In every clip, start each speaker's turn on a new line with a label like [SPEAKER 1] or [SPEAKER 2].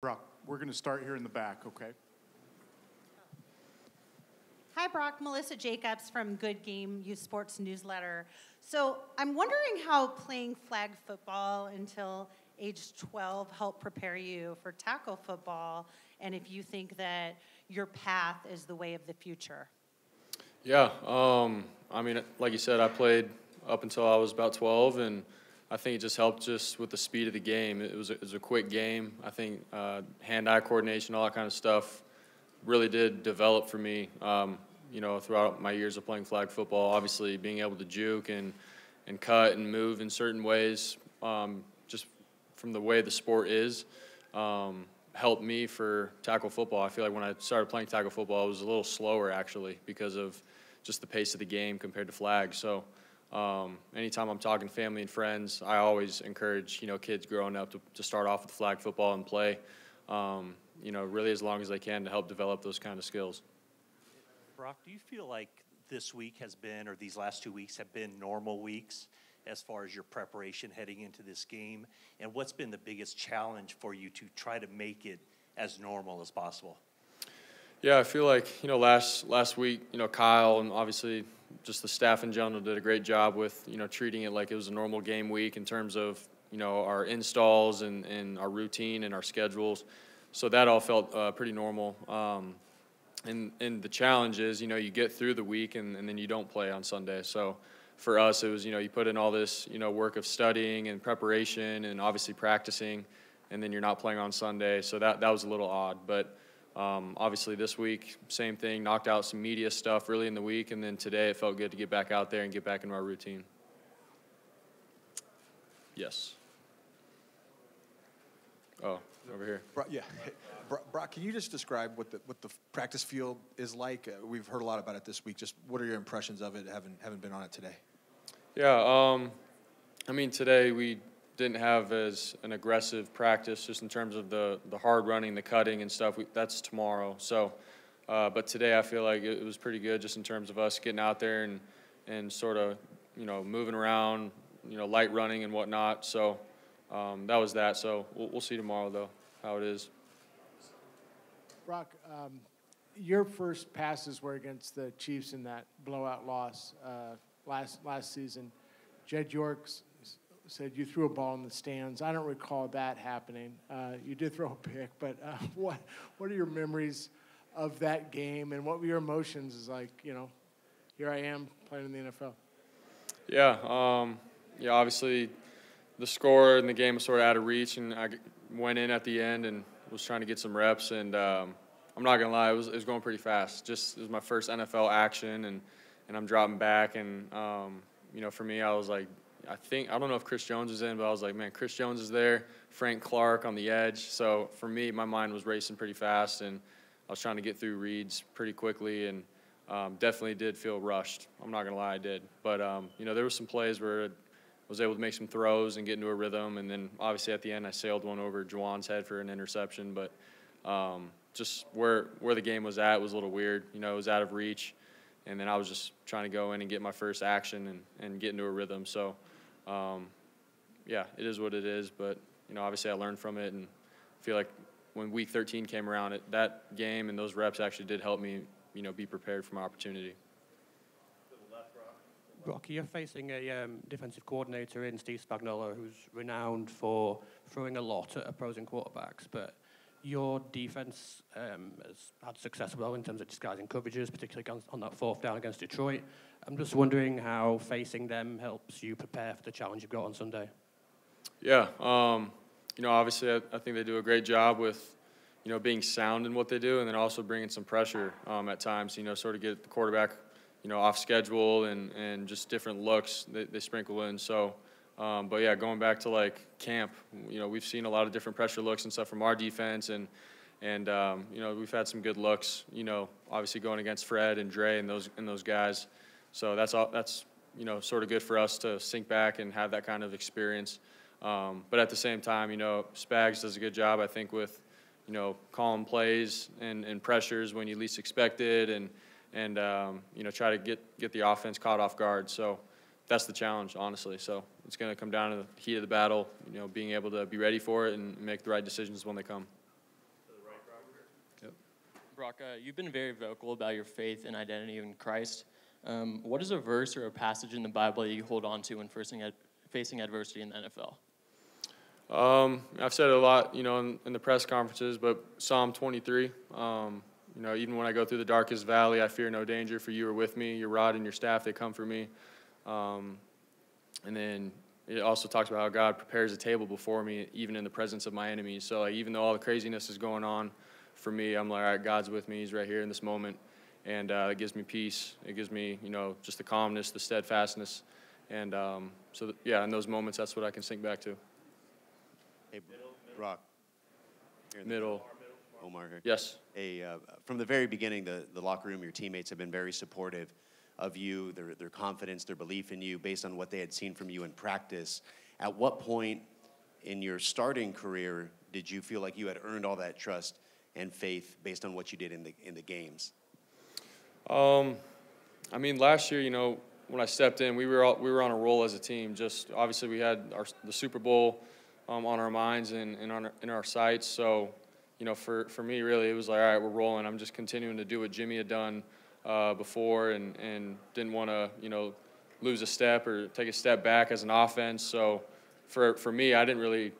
[SPEAKER 1] Brock, we're going to start here in the back, okay?
[SPEAKER 2] Hi, Brock. Melissa Jacobs from Good Game Youth Sports Newsletter. So I'm wondering how playing flag football until age 12 helped prepare you for tackle football, and if you think that your path is the way of the future.
[SPEAKER 3] Yeah, I mean, like you said, I played up until I was about 12, and I think it just helped just with the speed of the game. It was a quick game. I think hand-eye coordination, all that kind of stuff really did develop for me, throughout my years of playing flag football. Obviously, being able to juke and cut and move in certain ways, just from the way the sport is, helped me for tackle football. I feel like when I started playing tackle football, it was a little slower, actually, because of just the pace of the game compared to flag. So anytime I'm talking family and friends, I always encourage, kids growing up to start off with flag football and play, really as long as they can to help develop those kind of skills.
[SPEAKER 4] Brock, do you feel like this week has been, or these last 2 weeks have been normal weeks as far as your preparation heading into this game? And what's been the biggest challenge for you to try to make it as normal as possible?
[SPEAKER 3] Yeah, I feel like, last week, Kyle and obviously just the staff in general did a great job with, treating it like it was a normal game week in terms of, our installs and our routine and our schedules. So that all felt pretty normal. And the challenge is, you get through the week and then you don't play on Sunday. So for us, it was, you put in all this, work of studying and preparation and obviously practicing, and then you're not playing on Sunday. So that was a little odd. But obviously this week, same thing, knocked out some media stuff early in the week, and then today it felt good to get back out there and get back into our routine. Yes. Oh, over here.
[SPEAKER 5] Yeah. Brock, can you just describe what the practice field is like? We've heard a lot about it this week. Just what are your impressions of it, having been on it today?
[SPEAKER 3] Yeah, today we didn't have as an aggressive practice just in terms of the hard running, the cutting and stuff. That's tomorrow. So, but today I feel like it was pretty good just in terms of us getting out there and sort of, moving around, light running and whatnot. So that was that. So we'll see tomorrow, though, how it is.
[SPEAKER 6] Brock, your first passes were against the Chiefs in that blowout loss last season. Jed York said you threw a ball in the stands. I don't recall that happening. You did throw a pick, but what are your memories of that game, and what were your emotions? Is like, here I am playing in the NFL.
[SPEAKER 3] Yeah, obviously the score in the game was sort of out of reach, and I went in at the end and was trying to get some reps, and I'm not gonna lie, it was going pretty fast. It was my first NFL action, and I'm dropping back, and for me, I was like, I don't know if Chris Jones is in, but I was like, man, Chris Jones is there, Frank Clark on the edge. So for me, my mind was racing pretty fast, and I was trying to get through reads pretty quickly, and definitely did feel rushed. I'm not gonna lie, I did. But there were some plays where I was able to make some throws and get into a rhythm, and then obviously at the end I sailed one over Juwan's head for an interception. But just where the game was at was a little weird. It was out of reach, and then I was just trying to go in and get my first action and get into a rhythm. So yeah, it is what it is. But obviously I learned from it, and I feel like when Week 13 came around, that game and those reps actually did help me, be prepared for my opportunity.
[SPEAKER 7] Brock, you're facing a defensive coordinator in Steve Spagnuolo who's renowned for throwing a lot at opposing quarterbacks, but your defense has had success well in terms of disguising coverages, particularly on that fourth down against Detroit. I'm just wondering how facing them helps you prepare for the challenge you've got on Sunday.
[SPEAKER 3] Yeah, obviously I think they do a great job with, being sound in what they do, and then also bringing some pressure at times, sort of get the quarterback, off schedule and just different looks they sprinkle in. So, but yeah, going back to like camp, we've seen a lot of different pressure looks and stuff from our defense, and we've had some good looks, obviously going against Fred and Dre and those guys. So that's sort of good for us to sink back and have that kind of experience. But at the same time, Spags does a good job, I think, with, calling plays and pressures when you least expect it, and try to get the offense caught off guard. So that's the challenge, honestly. So it's going to come down to the heat of the battle, being able to be ready for it and make the right decisions when they come.
[SPEAKER 8] Brock, you've been very vocal about your faith and identity in Christ. What is a verse or a passage in the Bible that you hold on to when facing adversity in the NFL?
[SPEAKER 3] I've said it a lot, in the press conferences, but Psalm 23, even when I go through the darkest valley, I fear no danger, for you are with me. Your rod and your staff, they comfort me. And then it also talks about how God prepares a table before me, even in the presence of my enemies. So, even though all the craziness is going on for me, I'm like, all right, God's with me. He's right here in this moment. And it gives me peace. It gives me, just the calmness, the steadfastness. And in those moments, that's what I can think back to.
[SPEAKER 9] Hey, Brock.
[SPEAKER 3] Middle.
[SPEAKER 9] Omar here.
[SPEAKER 3] Yes.
[SPEAKER 9] Hey, from the very beginning, the locker room, your teammates have been very supportive of you, their confidence, their belief in you, based on what they had seen from you in practice. At what point in your starting career did you feel like you had earned all that trust and faith based on what you did in the games?
[SPEAKER 3] Last year, when I stepped in, we were on a roll as a team. Just obviously, we had the Super Bowl on our minds and in our sights. So, for me, really, it was like, all right, we're rolling. I'm just continuing to do what Jimmy had done before, and didn't want to, lose a step or take a step back as an offense. So, for me, I didn't really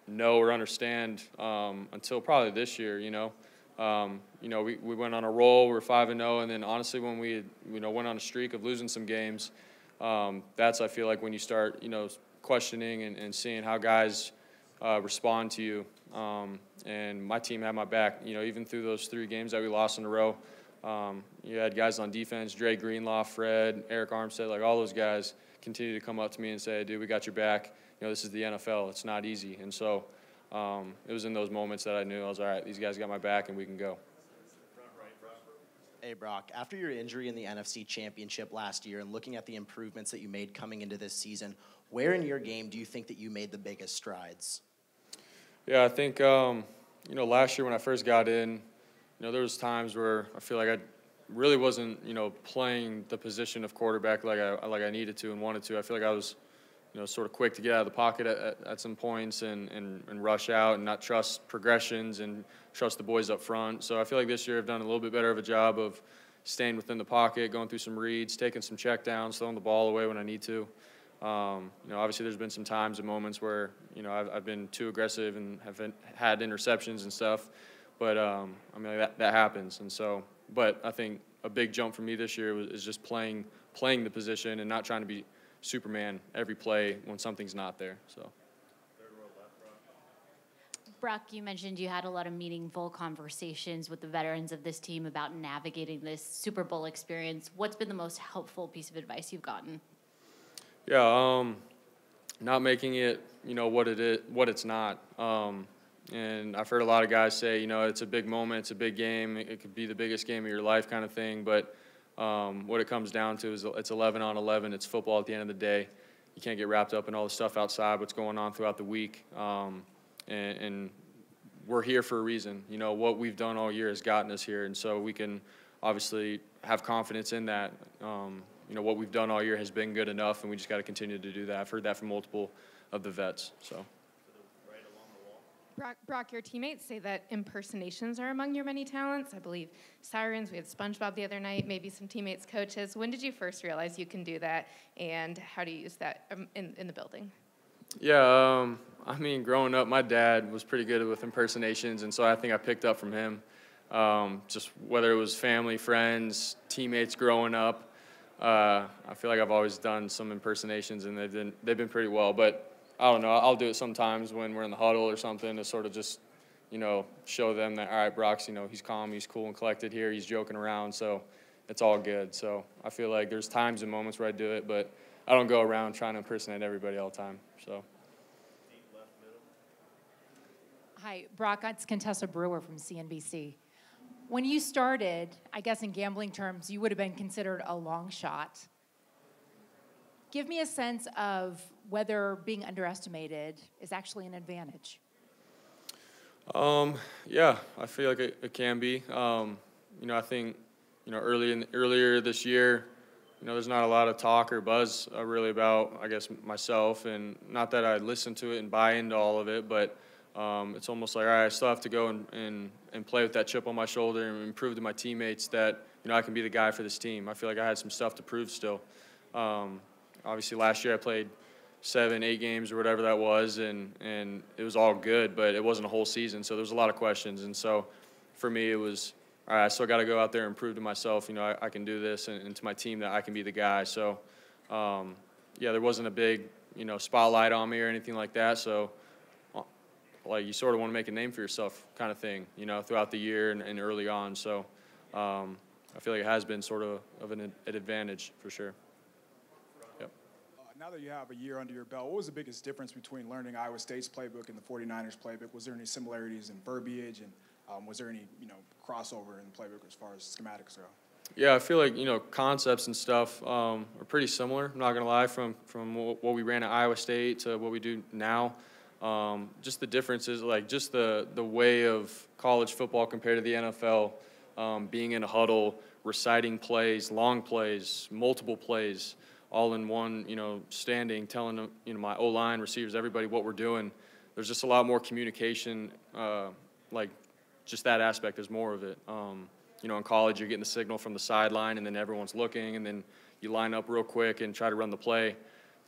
[SPEAKER 3] know or understand until probably this year. We went on a roll. We were 5-0, and then honestly, when we went on a streak of losing some games, that's, I feel like, when you start questioning and seeing how guys respond to you. And my team had my back. Even through those 3 games that we lost in a row, you had guys on defense, Dre Greenlaw, Fred, Eric Armstead, like all those guys continue to come up to me and say, dude, we got your back. This is the NFL. It's not easy. And so it was in those moments that I knew I was, all right, these guys got my back and we can go.
[SPEAKER 10] Hey, Brock, after your injury in the NFC Championship last year and looking at the improvements that you made coming into this season, where in your game do you think that you made the biggest strides?
[SPEAKER 3] Yeah, I think, last year when I first got in, there was times where I feel like I really wasn't, playing the position of quarterback like I needed to and wanted to. I feel like I was, sort of quick to get out of the pocket at some points and rush out and not trust progressions and trust the boys up front. So I feel like this year I've done a little bit better of a job of staying within the pocket, going through some reads, taking some checkdowns, throwing the ball away when I need to. Obviously there's been some times and moments where, I've been too aggressive and have had interceptions and stuff. But, that happens. And so, but I think a big jump for me this year is just playing the position and not trying to be Superman every play when something's not there. So.
[SPEAKER 11] Brock, you mentioned you had a lot of meaningful conversations with the veterans of this team about navigating this Super Bowl experience. What's been the most helpful piece of advice you've gotten?
[SPEAKER 3] Yeah, not making it, what it's not. And I've heard a lot of guys say, it's a big moment, it's a big game, it could be the biggest game of your life kind of thing, but what it comes down to is it's 11 on 11, it's football at the end of the day. You can't get wrapped up in all the stuff outside, what's going on throughout the week. And we're here for a reason. What we've done all year has gotten us here, and so we can obviously have confidence in that. What we've done all year has been good enough, and we just got to continue to do that. I've heard that from multiple of the vets. So.
[SPEAKER 12] Brock, your teammates say that impersonations are among your many talents. I believe sirens, we had SpongeBob the other night, maybe some teammates, coaches. When did you first realize you can do that, and how do you use that in the building?
[SPEAKER 3] Yeah, growing up, my dad was pretty good with impersonations, and so I think I picked up from him. Just whether it was family, friends, teammates growing up, I feel like I've always done some impersonations, and they've been pretty well. But I don't know, I'll do it sometimes when we're in the huddle or something to sort of just, show them that, all right, Brock's, he's calm, he's cool and collected here, he's joking around, so it's all good. So I feel like there's times and moments where I do it, but I don't go around trying to impersonate everybody all the time. So.
[SPEAKER 13] Hi, Brock, it's Contessa Brewer from CNBC. When you started, I guess in gambling terms, you would have been considered a long shot. Give me a sense of whether being underestimated is actually an advantage.
[SPEAKER 3] Yeah, I feel like it can be. I think, earlier this year, there's not a lot of talk or buzz really about, I guess, myself, and not that I listen to it and buy into all of it, but it's almost like, all right, I still have to go and play with that chip on my shoulder and prove to my teammates that, I can be the guy for this team. I feel like I had some stuff to prove still. Obviously, last year I played 7, 8 games or whatever that was, and it was all good, but it wasn't a whole season, so there was a lot of questions. And so for me, it was, all right, I still got to go out there and prove to myself, I can do this, and to my team that I can be the guy. So, there wasn't a big, spotlight on me or anything like that. So, like, you sort of want to make a name for yourself kind of thing, throughout the year and early on. So, I feel like it has been sort of an advantage for sure. Yep.
[SPEAKER 14] Now that you have a year under your belt, what was the biggest difference between learning Iowa State's playbook and the 49ers playbook? Was there any similarities in verbiage, and was there any, crossover in the playbook as far as schematics go?
[SPEAKER 3] Yeah, I feel like, concepts and stuff are pretty similar. I'm not going to lie, from what we ran at Iowa State to what we do now. Just the differences, like just the way of college football compared to the NFL, being in a huddle, reciting plays, long plays, multiple plays, all in one, standing, telling, my O-line, receivers, everybody what we're doing. There's just a lot more communication, like just that aspect is more of it. In college, you're getting the signal from the sideline, and then everyone's looking, and then you line up real quick and try to run the play.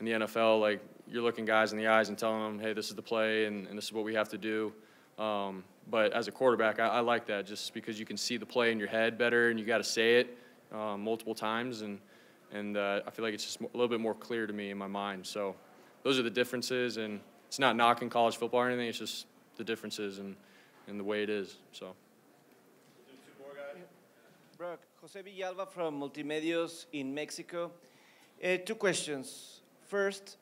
[SPEAKER 3] In the NFL, like, you're looking guys in the eyes and telling them, hey, this is the play, and this is what we have to do. But as a quarterback, I like that just because you can see the play in your head better, and you got to say it multiple times, and I feel like it's just a little bit more clear to me in my mind. So those are the differences, and it's not knocking college football or anything. It's just the differences and the way it is. So.
[SPEAKER 15] Brock, Jose Villalba from Multimedios in Mexico. 2 questions. First,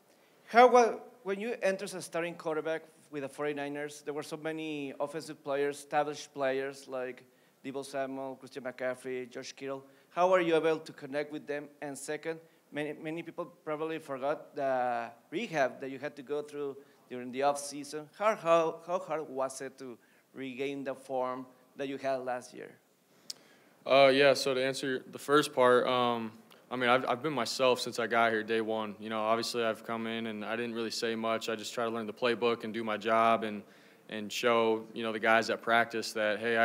[SPEAKER 15] when you enter as a starting quarterback with the 49ers, there were so many offensive players, established players like Deebo Samuel, Christian McCaffrey, Josh Kittle. How are you able to connect with them? And second, many people probably forgot the rehab that you had to go through during the off season. How hard was it to regain the form that you had last year?
[SPEAKER 3] So to answer the first part, I've been myself since I got here day one. Obviously I've come in and I didn't really say much. I just try to learn the playbook and do my job and show, the guys at practice that, hey,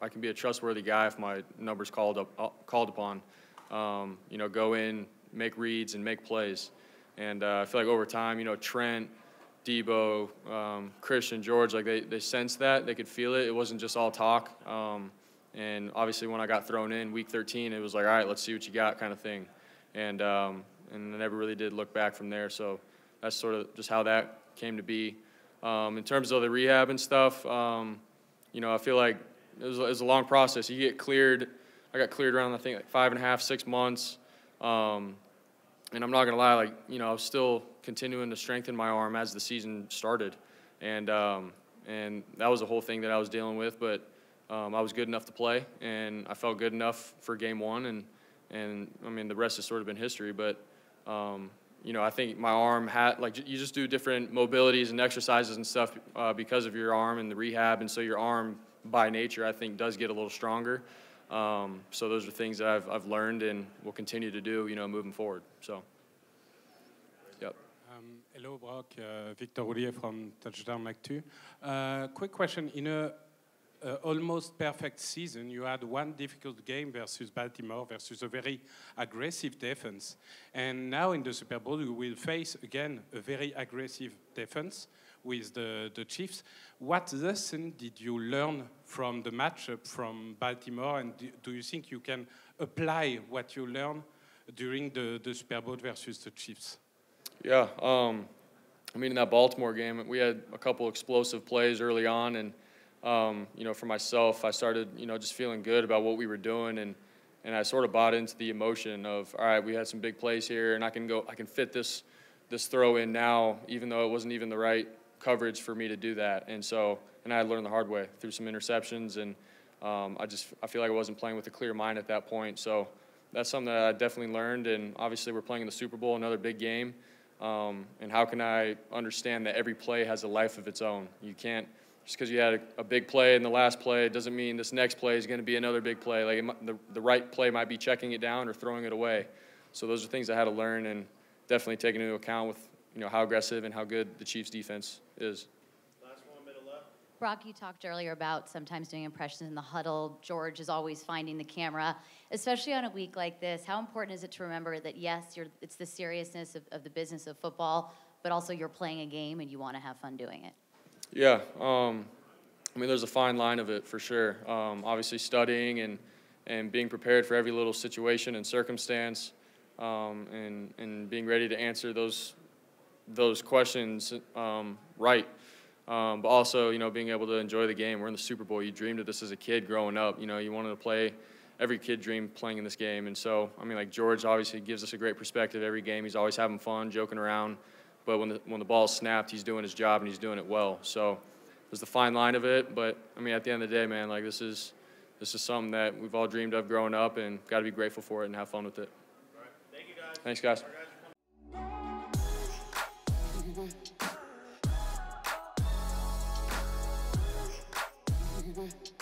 [SPEAKER 3] I can be a trustworthy guy if my number's called upon. Go in, make reads, and make plays. And I feel like over time, Trent, Deebo, Christian, George, like they sensed that. They could feel it. It wasn't just all talk. And obviously when I got thrown in week 13, it was like, all right, let's see what you got kind of thing. And I never really did look back from there. So that's sort of just how that came to be. In terms of the rehab and stuff, I feel like it was a long process. You get cleared. I got cleared around, I think, like 5.5, 6 months. And I'm not going to lie, I was still continuing to strengthen my arm as the season started. And that was the whole thing that I was dealing with. But I was good enough to play, and I felt good enough for game one, and the rest has sort of been history. But I think my arm had, you just do different mobilities and exercises and stuff because of your arm and the rehab, and so your arm by nature I think does get a little stronger. So those are things that I've learned and will continue to do, moving forward. So, yep.
[SPEAKER 16] Hello, Brock. Victor Roulier from Touchdown Mac2. Quick question. In a almost perfect season, you had one difficult game versus Baltimore, versus a very aggressive defense. And now in the Super Bowl, you will face, again, a very aggressive defense with the Chiefs. What lesson did you learn from the matchup from Baltimore, and do you think you can apply what you learned during the Super Bowl versus the Chiefs?
[SPEAKER 3] Yeah, in that Baltimore game, we had a couple explosive plays early on, and for myself, I started, just feeling good about what we were doing, and I sort of bought into the emotion of, all right, we had some big plays here, and I can fit this throw in now, even though it wasn't even the right coverage for me to do that. And I had learned the hard way through some interceptions, and I feel like I wasn't playing with a clear mind at that point. So that's something that I definitely learned, and obviously we're playing in the Super Bowl, another big game. And how can I understand that every play has a life of its own? You can't, just because you had a big play in the last play, it doesn't mean this next play is going to be another big play. The right play might be checking it down or throwing it away. So those are things I had to learn and definitely take into account with how aggressive and how good the Chiefs' defense is.
[SPEAKER 15] Last one, middle left.
[SPEAKER 17] Brock, you talked earlier about sometimes doing impressions in the huddle. George is always finding the camera, especially on a week like this. How important is it to remember that, yes, it's the seriousness of the business of football, but also you're playing a game and you want to have fun doing it?
[SPEAKER 3] Yeah, I mean, there's a fine line of it for sure. Obviously, studying and being prepared for every little situation and circumstance, and being ready to answer those questions right. But also, you know, being able to enjoy the game. We're in the Super Bowl. You dreamed of this as a kid growing up. You know, you wanted to play. Every kid dreamed playing in this game. And so, I mean, like George obviously gives us a great perspective every game. He's always having fun, joking around. But when the ball's snapped, he's doing his job and he's doing it well. So there's the fine line of it. But I mean, at the end of the day, man, like this is something that we've all dreamed of growing up, and got to be grateful for it and have fun with it.
[SPEAKER 4] All right. Thank you, guys.
[SPEAKER 3] Thanks, guys.
[SPEAKER 18] Mm-hmm.